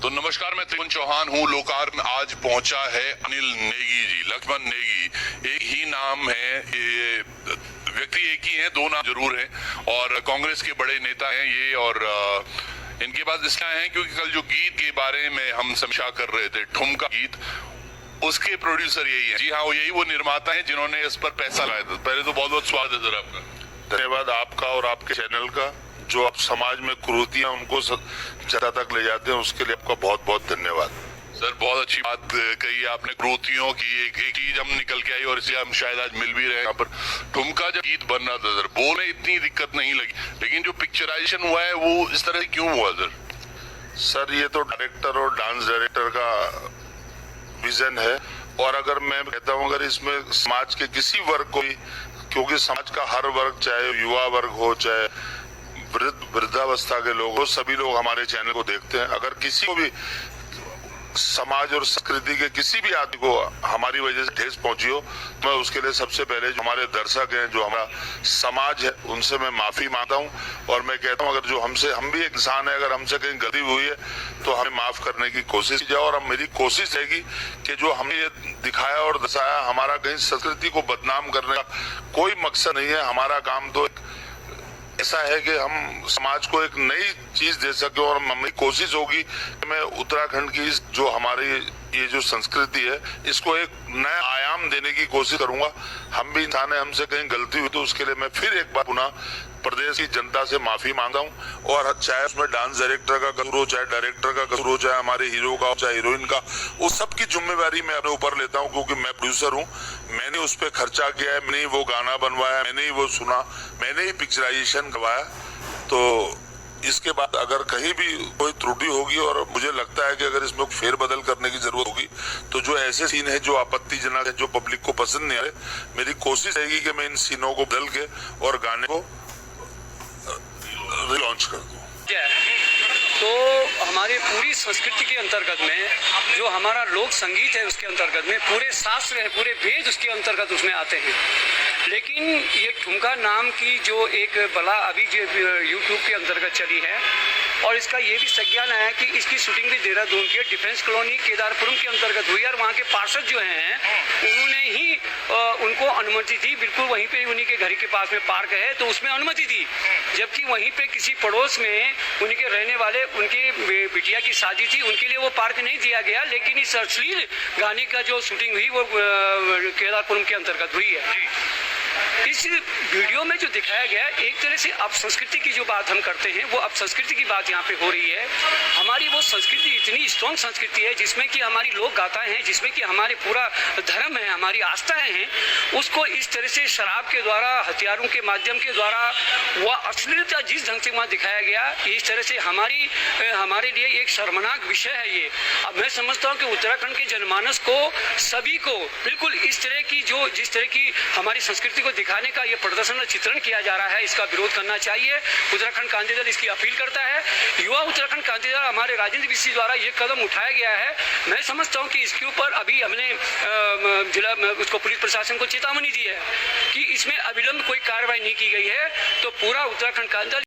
तो नमस्कार, मैं त्रिभुवन चौहान हूँ। लोकार्पण आज पहुंचा है अनिल नेगी जी, लक्ष्मण नेगी। एक ही नाम है, ये व्यक्ति एक ही है, दो नाम जरूर है और कांग्रेस के बड़े नेता हैं ये। और इनके पास इसलिए है क्योंकि कल जो गीत के बारे में हम समीक्षा कर रहे थे, ठुमका गीत, उसके प्रोड्यूसर यही है। जी हाँ, वो निर्माता है जिन्होंने इस पर पैसा लगाया था। पहले तो बहुत बहुत स्वागत है सर आपका। धन्यवाद आपका और आपके चैनल का, जो आप समाज में कुरीतियां उनको जनता तक ले जाते हैं, उसके लिए आपका बहुत बहुत धन्यवाद। सर बहुत अच्छी बात कही आपने, कुरीतियों की एक चीज हम निकल के आई और इसलिए हम शायद आज मिल भी रहे हैं यहाँ पर। ठुमका जब गीत बन रहा था सर, बोले इतनी दिक्कत नहीं लगी, लेकिन जो पिक्चराइजेशन हुआ है वो इस तरह क्यों हुआ सर? सर ये तो डायरेक्टर और डांस डायरेक्टर का विजन है। और अगर मैं कहता हूँ, अगर इसमें समाज के किसी वर्ग को, क्योंकि समाज का हर वर्ग, चाहे युवा वर्ग हो, चाहे वृद्धावस्था के लोग हो, सभी लोग हमारे चैनल को देखते हैं। अगर किसी को भी समाज और संस्कृति के किसी भी आदमी को हमारी वजह से ठेस पहुंची हो, तो मैं उसके लिए सबसे पहले जो हमारे दर्शक हैं, जो हमारा समाज है, उनसे मैं माफी मांगता हूं। और मैं कहता हूं, अगर जो हम भी एक इंसान है, अगर हमसे कहीं गलती हुई है तो हमें माफ करने की कोशिश की जाए। और अब मेरी कोशिश रहेगी कि जो हमने ये दिखाया और दर्शाया, हमारा कहीं संस्कृति को बदनाम करने का कोई मकसद नहीं है। हमारा काम तो ऐसा है कि हम समाज को एक नई चीज दे सके। और हमारी कोशिश होगी कि मैं उत्तराखंड की जो हमारी ये जो संस्कृति है, इसको एक नया आयाम देने की कोशिश करूंगा। हम भी इंसान है, हमसे कहीं गलती हुई तो उसके लिए मैं फिर एक बार पुनः प्रदेश की जनता से माफी मांगता हूं। और चाहे उसमें डांस डायरेक्टर का कसूर हो, चाहे डायरेक्टर का कसूर हो, चाहे हमारे हीरो का हो, चाहे हीरोइन का, उस सब की जिम्मेवारी मैं अपने ऊपर लेता हूं, क्योंकि मैं प्रोड्यूसर हूं। मैंने उस पर खर्चा किया है, मैंने ही वो गाना बनवाया, मैंने ही वो सुना, मैंने ही पिक्चराइजेशन करवाया। तो इसके बाद अगर कहीं भी कोई त्रुटि होगी, और मुझे लगता है कि अगर इसमें फेरबदल करने की जरूरत होगी, तो जो ऐसे सीन है जो आपत्तिजनक है, जो पब्लिक को पसंद नहीं आ रहे, मेरी कोशिश रहेगी कि मैं इन सीनों को बदल के और गाने को रिलॉन्च कर दूं। तो हमारे पूरी संस्कृति के अंतर्गत में जो हमारा लोक संगीत है, उसके अंतर्गत में पूरे शास्त्र है, पूरे वेद उसके अंतर्गत उसमें आते हैं। लेकिन ये ठुमका नाम की जो एक बला अभी जो यूट्यूब के अंतर्गत चली है, और इसका ये भी संज्ञान है कि इसकी शूटिंग भी देहरादून के डिफेंस कॉलोनी केदारपुरम के अंतर्गत हुई। और वहाँ के पार्षद जो हैं, उन्होंने ही उनको अनुमति दी। बिल्कुल वहीं पे उन्हीं के घर के पास में पार्क है, तो उसमें अनुमति दी। जबकि वहीं पे किसी पड़ोस में उन्हीं के रहने वाले, उनके बिटिया की शादी थी, उनके लिए वो पार्क नहीं दिया गया। लेकिन इस अश्लील गाने का जो शूटिंग हुई वो केदारपुरम के अंतर्गत हुई है। इस वीडियो में जो दिखाया गया, एक तरह से अब संस्कृति की जो बात हम करते हैं, वो अब संस्कृति की बात यहाँ पे हो रही है। हमारी वो संस्कृति इतनी स्ट्रॉन्ग संस्कृति है, जिसमें कि हमारी लोक गाथाएं हैं, जिसमें कि हमारे पूरा धर्म है, हमारी आस्थाएं हैं, उसको इस तरह से शराब के द्वारा, हथियारों के माध्यम के द्वारा, वह अश्लीलता जिस ढंग से वहाँ दिखाया गया, इस तरह से हमारे लिए एक शर्मनाक विषय है ये। अब मैं समझता हूँ कि उत्तराखंड के जनमानस को, सभी को बिल्कुल इस तरह की जिस तरह की हमारी संस्कृति को दिखाने का ये प्रदर्शन और चित्रण किया जा रहा है, इसका विरोध करना चाहिए। उत्तराखंड क्रांति दल इसकी अपील करता है। युवा उत्तराखंड क्रांति दल, हमारे राजेंद्र विशी द्वारा ये कदम उठाया गया है। मैं समझता हूँ कि इसके ऊपर अभी हमने जिला उसको पुलिस प्रशासन को चेतावनी दी है कि इसमें अविलंब कोई कार्रवाई नहीं की गई है, तो पूरा उत्तराखंड क्रांति दल